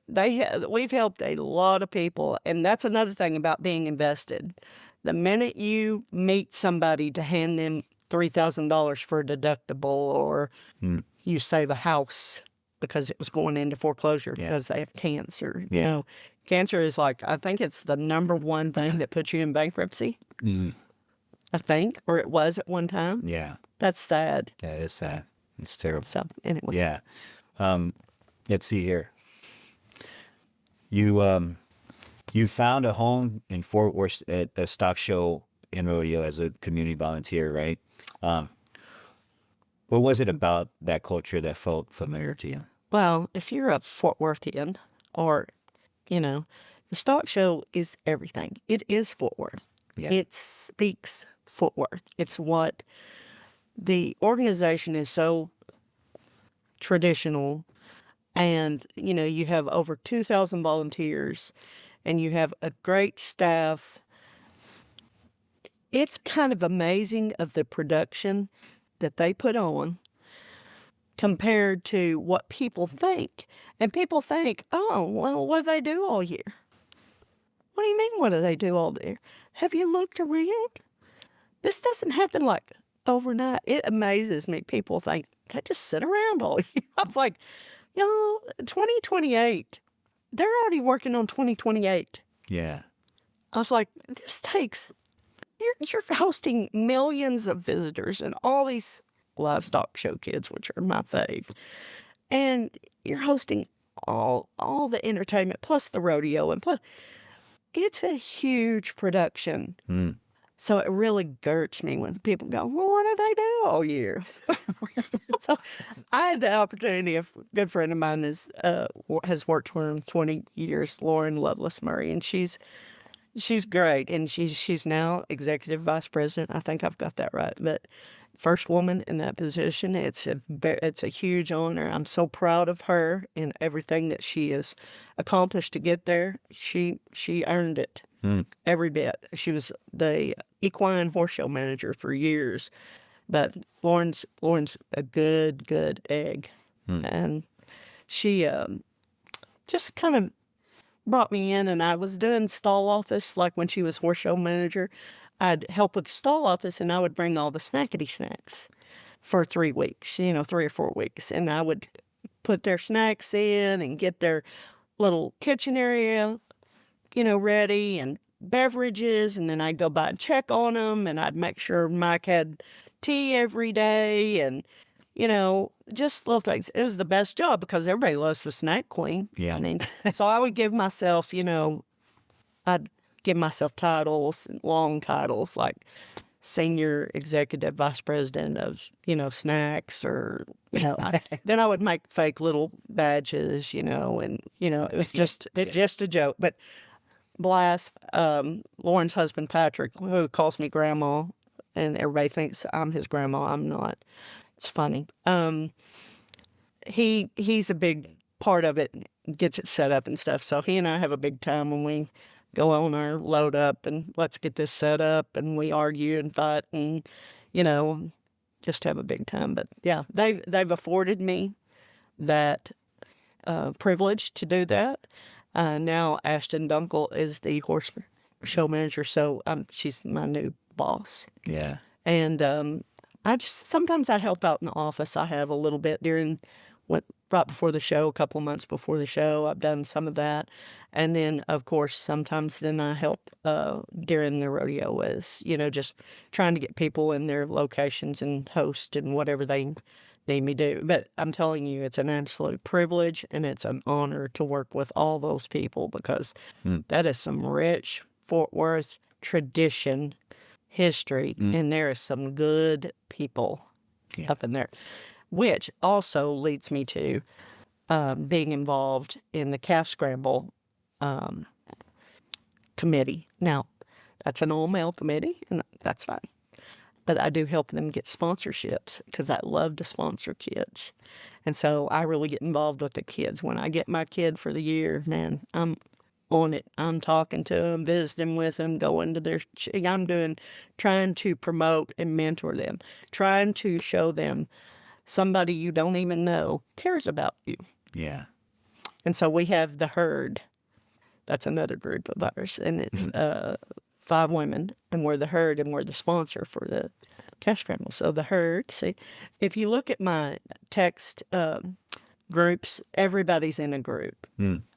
we've helped a lot of people. And that's another thing about being invested. The minute you meet somebody to hand them $3,000 for a deductible, or you save a house because it was going into foreclosure because they have cancer. Cancer is like, I think it's the number one thing that puts you in bankruptcy. I think, or it was at one time. Yeah. That's sad. That is sad. It's terrible. So anyway. Yeah. Let's see here. You found a home in Fort Worth at a stock show in rodeo as a community volunteer, right? What was it about that culture that felt familiar to you? Well, if you're a Fort Worthian, or, the stock show is everything. It is Fort Worth. Yeah. It speaks Fort Worth. It's what the organization is, so traditional. And, you have over 2,000 volunteers, and you have a great staff. It's kind of amazing of the production that they put on compared to what people think. And people think, oh, well, what do they do all year? What do you mean, what do they do all year? Have you looked around? This doesn't happen like overnight. It amazes me. People think they just sit around all year. I'm like, 2028. They're already working on 2028. Yeah. I was like, this takes, you're hosting millions of visitors and all these livestock show kids, which are my fave. And you're hosting all the entertainment plus the rodeo, and plus it's a huge production. So it really gurts me when people go, well, what do they do all year? So I had the opportunity. A good friend of mine has worked for him 20 years, Lauren Lovelace Murray, and she's great. And she's now executive vice president. I think I've got that right. But first woman in that position. It's a huge honor. I'm so proud of her and everything that she has accomplished to get there. She earned it. Every bit. She was the equine horse show manager for years, but Lauren's a good egg, and she just kind of brought me in, and I was doing stall office like when she was horse show manager. I'd help with the stall office, and I would bring all the snackety snacks for 3 weeks, 3 or 4 weeks, and I would put their snacks in and get their little kitchen area ready, and beverages, and then I'd go by and check on them, and I'd make sure Mike had tea every day, and, just little things. It was the best job because everybody loves the snack queen. Yeah. So I would give myself, I'd give myself titles, long titles like senior executive vice president of, snacks, or, then I would make fake little badges, and, it was just a joke. But Blas, Lauren's husband, Patrick, who calls me grandma, and everybody thinks I'm his grandma. I'm not. It's funny. He's a big part of it, gets it set up and stuff. So he and I have a big time when we go on our load up and let's get this set up, and we argue and fight and, just have a big time. But yeah, they've afforded me that privilege to do that. Now Ashton Dunkel is the horse show manager, so she's my new boss. Yeah. And sometimes I help out in the office. I have a little bit right before the show, a couple of months before the show. I've done some of that. And then, of course, sometimes then I help during the rodeo as, just trying to get people in their locations and host and whatever they need me to do. But I'm telling you, it's an absolute privilege and it's an honor to work with all those people, because that is some rich Fort Worth tradition, history, and there is some good people up in there. Which also leads me to being involved in the calf scramble committee. Now, that's an all-male committee, and that's fine. But I do help them get sponsorships because I love to sponsor kids. And so I really get involved with the kids. When I get my kid for the year, man, I'm on it. I'm talking to them, visiting with them, going to trying to promote and mentor them, trying to show them somebody you don't even know cares about you. Yeah. And so we have the herd. That's another group of ours. And it's 5 women, and we're the herd, and we're the sponsor for the calf scramble. So the herd, see, if you look at my text groups, everybody's in a group.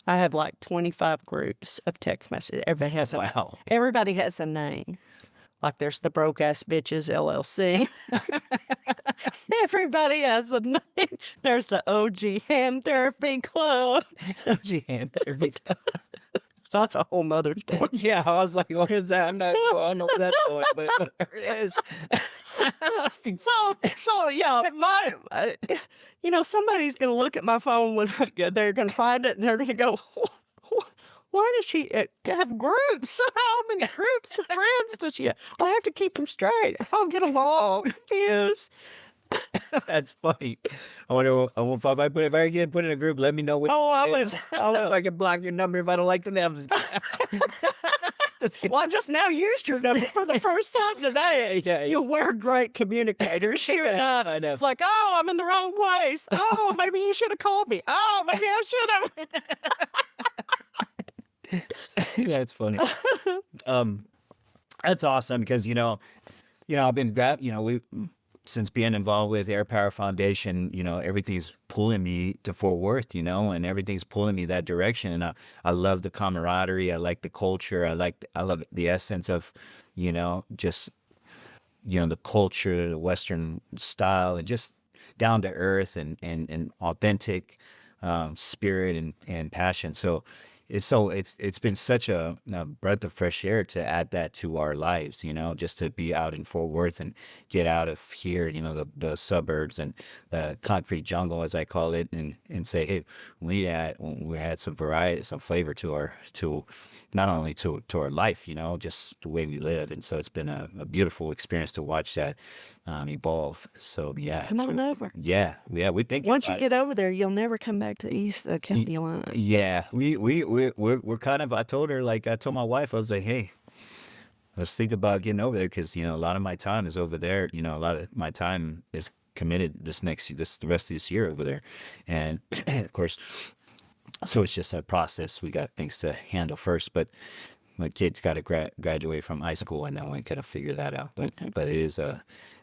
I have like 25 groups of text messages. Everybody has a name. Like there's the Broke Ass Bitches LLC. Everybody has a name. There's the OG Hand Therapy Club. OG Hand Therapy Club. That's a whole nother story. Yeah, I was like, what is that? I don't know what that's going, but whatever it is. So yeah, somebody's going to look at my phone when they're going to find it, and they're going to go, why does she have groups? How many groups of friends does she have? I have to keep them straight. I'll get along. Yes. That's funny. I wonder if I get put in a group, let me know. So I can block your number if I don't like the names. Well, I just now used your number for the first time today. Yeah. We're great communicators. I know. It's like, oh, I'm in the wrong place. Oh, maybe you should have called me. Oh, maybe I should have. That's funny. That's awesome because I've been since being involved with Air Power Foundation, everything's pulling me to Fort Worth, and everything's pulling me that direction. And I love the camaraderie. I like the culture. I love the essence of, just, the culture, the Western style, and just down to earth and authentic spirit and passion. So it's been such a breath of fresh air to add that to our lives, just to be out in Fort Worth and get out of here, the suburbs and the concrete jungle, as I call it, and say, hey, we had some variety, some flavor to not only to our life, just the way we live. And so it's been a beautiful experience to watch that evolve. So yeah, come on over. Yeah, we think once you get over there, you'll never come back to east the county line. Yeah, we're kind of. I told my wife, I was like, hey, let's think about getting over there because a lot of my time is over there. A lot of my time is committed the rest of this year over there, and of course. So it's just a process. We got things to handle first, but my kids got to graduate from high school, and then we got to figure that out. But it is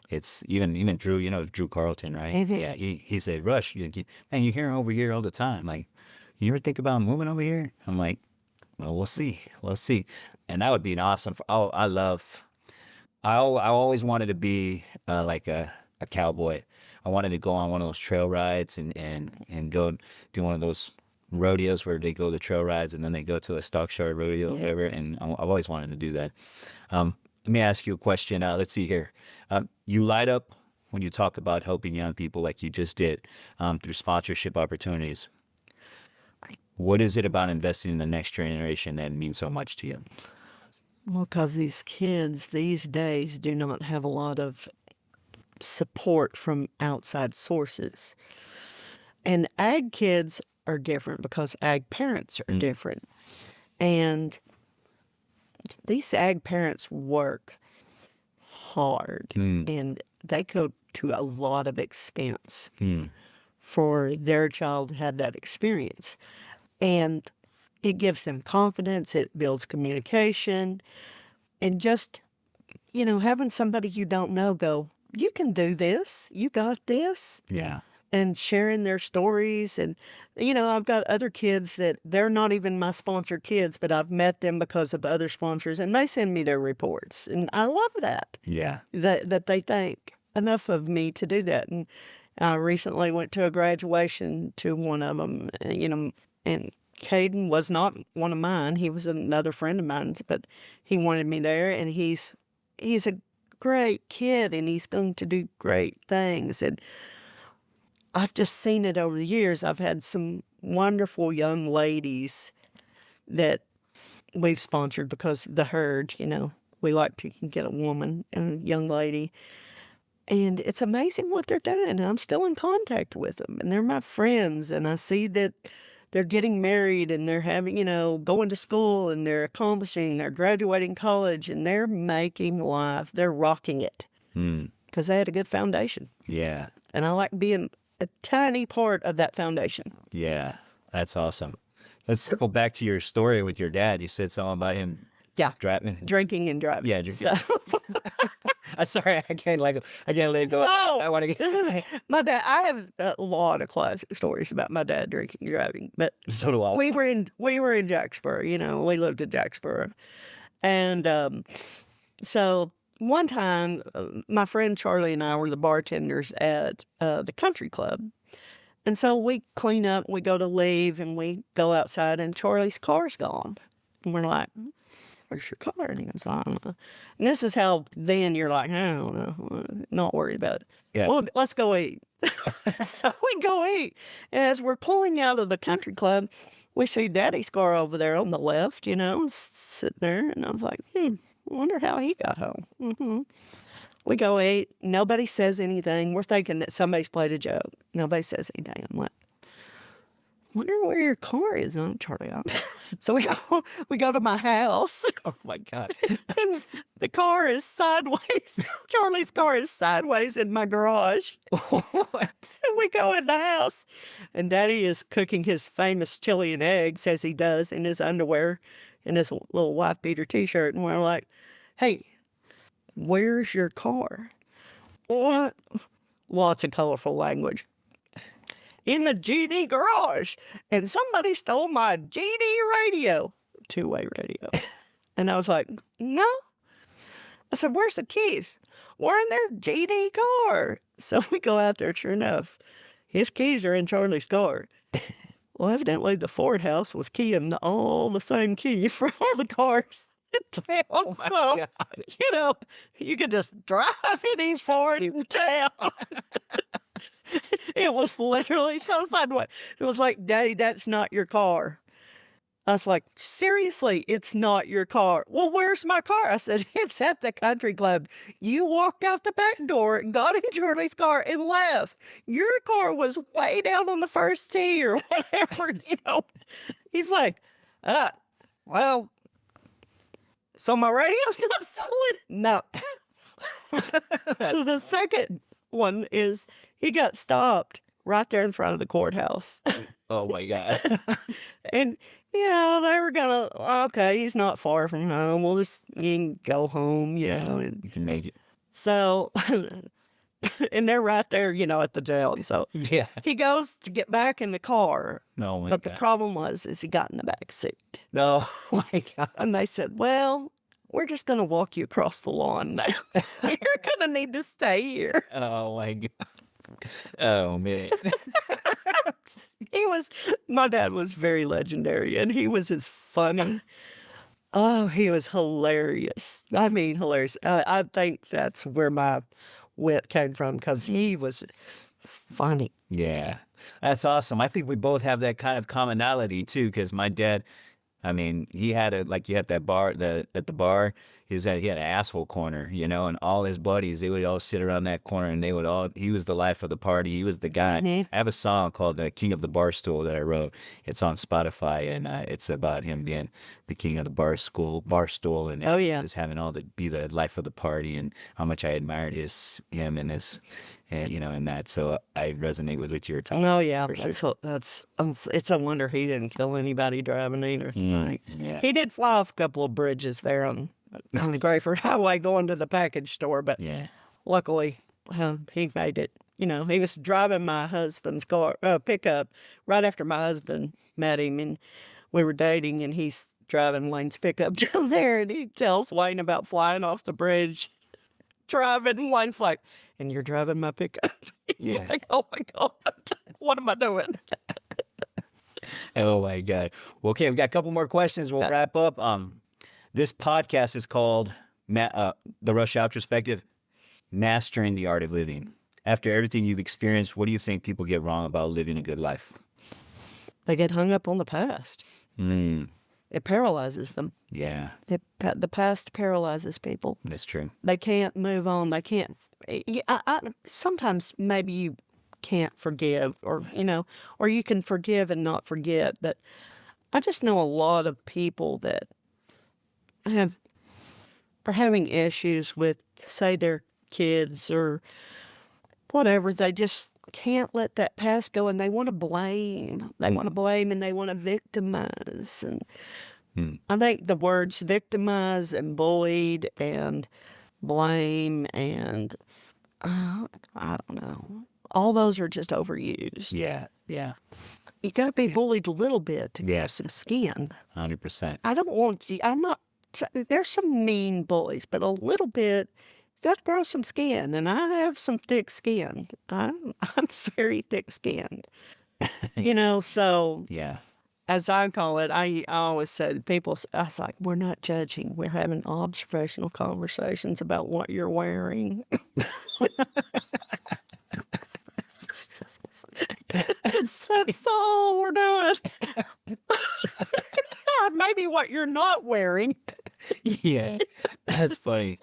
it's even Drew, Drew Carlton, right? Mm-hmm. Yeah, he said, Rush, you hear him over here all the time. Like, you ever think about moving over here? I'm like, well, we'll see, and that would be an awesome. I always wanted to be like a cowboy. I wanted to go on one of those trail rides and go do one of those rodeos where they go to trail rides and then they go to a stock show or rodeo or Yeah. whatever. And I've always wanted to do that. Let me ask you a question. Let's see here. You light up when you talk about helping young people like you just did through sponsorship opportunities. What is it about investing in the next generation that means so much to you? Well, because these kids these days do not have a lot of support from outside sources. And ag kids are different because ag parents are different. And these ag parents work hard and they go to a lot of expense for their child to have that experience. And it gives them confidence, it builds communication, and just, having somebody you don't know go, you can do this, you got this. Yeah. And sharing their stories. And, I've got other kids that they're not even my sponsored kids, but I've met them because of other sponsors, and they send me their reports. And I love that, Yeah. that they think enough of me to do that. And I recently went to a graduation to one of them, and Caden was not one of mine. He was another friend of mine, but he wanted me there, and he's a great kid, and he's going to do great things. And I've just seen it over the years. I've had some wonderful young ladies that we've sponsored because the herd, we like to get a woman and a young lady. And it's amazing what they're doing. I'm still in contact with them, and they're my friends. And I see that they're getting married, and they're having, going to school, and they're accomplishing, they're graduating college, and they're making life. They're rocking it because they had a good foundation. Yeah. And I like being a tiny part of that foundation. Yeah. That's awesome. Let's circle back to your story with your dad. You said something about him driving. Drinking and driving. Yeah, drinking. So, I'm sorry, I can't let it go. No! I want to get. my dad, I have a lot of classic stories about my dad drinking and driving, but So do I. we were in Jacksboro, we lived in Jacksboro. And so one time, my friend Charlie and I were the bartenders at the country club. And so we clean up, we go to leave, and we go outside, and Charlie's car's gone. And we're like, where's your car? And he goes, I don't know. And this is how then you're like, I don't know, not worried about it. Yeah. Well, let's go eat. So we go eat. And as we're pulling out of the country club, we see Daddy's car over there on the left, sitting there. And I was like, I wonder how he got home. We go eat. Nobody says anything. We're thinking that somebody's played a joke. Nobody says anything. I'm like, wonder where your car is, Charlie. So we go to my house. Oh my God. And the car is sideways. Charlie's car is sideways in my garage. What? And we go in the house, and Daddy is cooking his famous chili and eggs, as he does, in his underwear and his little wife beater T-shirt. And we're like, hey, where's your car? What? Lots of colorful language. In the GD garage, and somebody stole my GD radio, two-way radio. And I was like, no. I said, where's the keys? We're in their GD car. So we go out there, sure enough, his keys are in Charlie's car. Well, evidently the Ford house was keying all the same key for all the cars in town. Oh my So, God. you could just drive in his Ford in town. It was literally so sideways. It was like, Daddy, that's not your car. I was like, seriously, it's not your car. Well, where's my car? I said, it's at the country club. You walked out the back door and got in Charlie's car and left. Your car was way down on the first tee or whatever, He's like, well, so my radio's not stolen? No. So the second one is he got stopped right there in front of the courthouse. Oh my God. And, they were gonna, okay, he's not far from home. We'll just you can go home, And You can make it. so, and they're right there, at the jail. And so Yeah. he goes to get back in the car. No, my But the God. problem is he got in the back seat. No, my God. And they said, well, we're just going to walk you across the lawn now. You're going to need to stay here. Oh my God. Oh man. He My dad was very legendary, and he was as funny. Oh, he was hilarious. I mean, hilarious. I think that's where my wit came from because he was funny. Yeah, that's awesome. I think we both have that kind of commonality too, because my dad, I mean, he had a like you had that bar at the bar. He had an asshole corner, and all his buddies they would all sit around that corner and they would all. He was the life of the party. He was the guy. Mhm. I have a song called "King of the Barstool" that I wrote. It's on Spotify and it's about him being the king of the barstool, and Oh, yeah. just having all the be the life of the party and how much I admired him and his. And that, so I resonate with what you're talking. Oh yeah, for sure. that's it's a wonder he didn't kill anybody driving either. Like, Yeah. he did fly off a couple of bridges there on the Grayford Highway going to the package store, but Yeah. luckily he made it. He was driving my husband's car pickup right after my husband met him, and we were dating, and he's driving Lane's pickup down there, and he tells Lane about flying off the bridge, driving, and Lane's like, "And you're driving my pickup?" He's Yeah. like, "Oh my God, what am I doing?" Oh my God. Well, okay, we got a couple more questions. We'll wrap up. This podcast is called The Rush Retrospective, Mastering the Art of Living. After everything you've experienced, what do you think people get wrong about living a good life? They get hung up on the past. It paralyzes them. Yeah, The past paralyzes people. that's true. They can't move on. They can't. Sometimes maybe you can't forgive, or or you can forgive and not forget. But I just know a lot of people that are having issues with, say, their kids or whatever. They just can't let that past go, and they want to blame. They want to blame, and they want to victimize. And I think the words victimize and bullied and blame and I don't know. All those are just overused. Yeah, yeah, You got to be bullied a little bit to Yeah. have some skin. 100%. I don't want you. I'm not. There's some mean bullies, but a little bit. You got to grow some skin, and I have some thick skin. I'm very thick skinned. So Yeah. as I call it, I always say to people, I was like, we're not judging. We're having observational conversations about what you're wearing. That's all we're doing. Maybe what you're not wearing. Yeah, that's funny.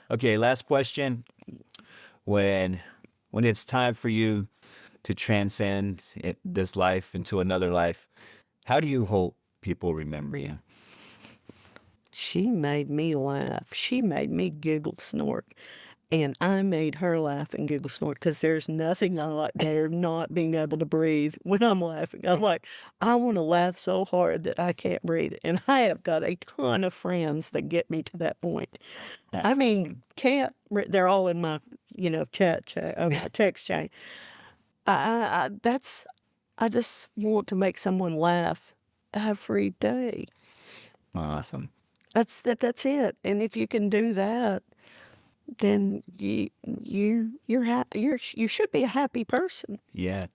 Okay, last question. When it's time for you to transcend this life into another life, how do you hope people remember you? She made me laugh. She made me giggle, snort. And I made her laugh and giggle, snort, because there's nothing I like better than not being able to breathe when I'm laughing. I'm like, I want to laugh so hard that I can't breathe. And I have got a ton of friends that get me to that point. I mean, they're all in my, text chain. I just want to make someone laugh every day. Awesome. That's it. And if you can do that, then you're happy. You should be a happy person. Yeah.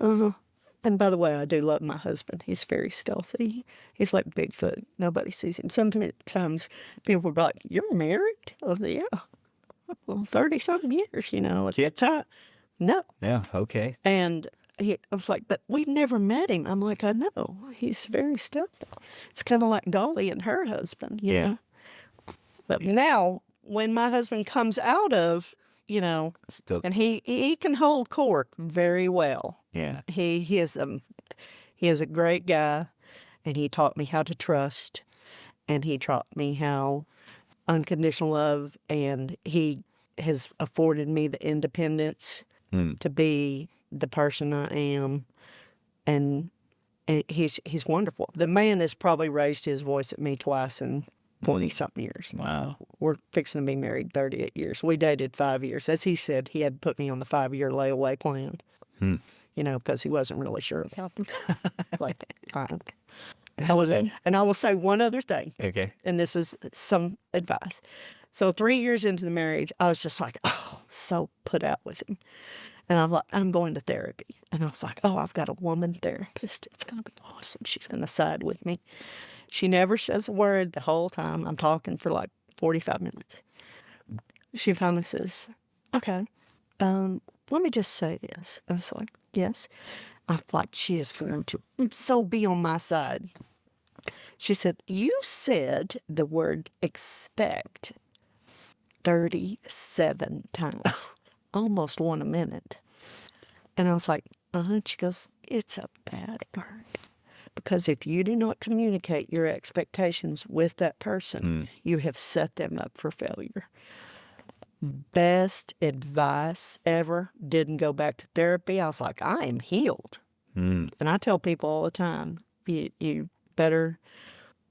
And by the way, I do love my husband. He's very stealthy. He's like Bigfoot. Nobody sees him. Sometimes people are like, "You're married?" I was like, "Yeah, well, 30-something years, Kids? No. Yeah. Okay. And I was like, "But we've never met him." I'm like, "I know. He's very stealthy." It's kind of like Dolly and her husband, Yeah. know. But now, when my husband comes out of, Still. and he can hold court very well. Yeah. He is a great guy, and he taught me how to trust, and he taught me how unconditional love, and he has afforded me the independence to be the person I am, and he's wonderful. The man has probably raised his voice at me twice in 20-something years. Wow. We're fixing to be married 38 years. We dated 5 years. As he said, he had put me on the 5-year layaway plan, because he wasn't really sure about them. Like, I will say one other thing, Okay. and this is some advice. So 3 years into the marriage, I was just like, so put out with him. And I'm like, I'm going to therapy. And I was like, oh, I've got a woman therapist. It's going to be awesome. She's going to side with me. She never says a word the whole time. I'm talking for like 45 minutes. She finally says, okay, let me just say this. I was like, yes. I thought she is going to so be on my side. She said, you said the word expect 37 times, almost one a minute. And I was like, She goes, it's a bad word. Because if you do not communicate your expectations with that person, you have set them up for failure. Best advice ever. Didn't go back to therapy. I was like, I am healed. And I tell people all the time, you better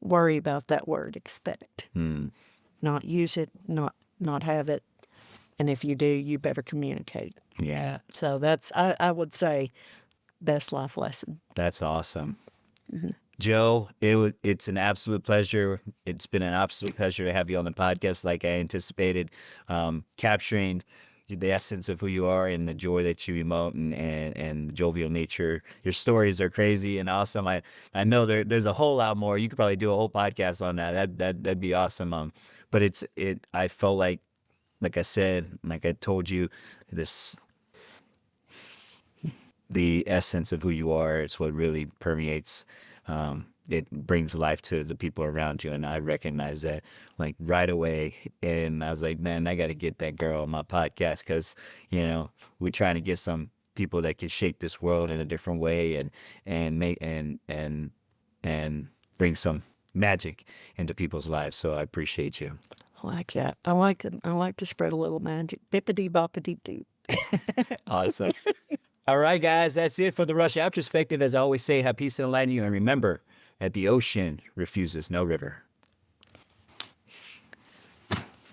worry about that word, expect. Not use it, not have it. And if you do, you better communicate. Yeah. So that's, I would say, best life lesson. That's awesome. Joe, it's an absolute pleasure. It's been an absolute pleasure to have you on the podcast like I anticipated, capturing the essence of who you are and the joy that you emote and the jovial nature. Your stories are crazy and awesome. I know there's a whole lot more. You could probably do a whole podcast on that. That'd be awesome. But I felt like I said, like I told you, the essence of who you are, it's what really permeates. It brings life to the people around you, and I recognize that like right away. And I was like, man, I got to get that girl on my podcast because we're trying to get some people that can shape this world in a different way and make and bring some magic into people's lives. So I appreciate you. I like that. I like it. I like to spread a little magic. Bippity boppity doo. Awesome. All right, guys, that's it for the Rush Hour Perspective. As I always say, have peace and light in you, and remember, that the ocean refuses no river.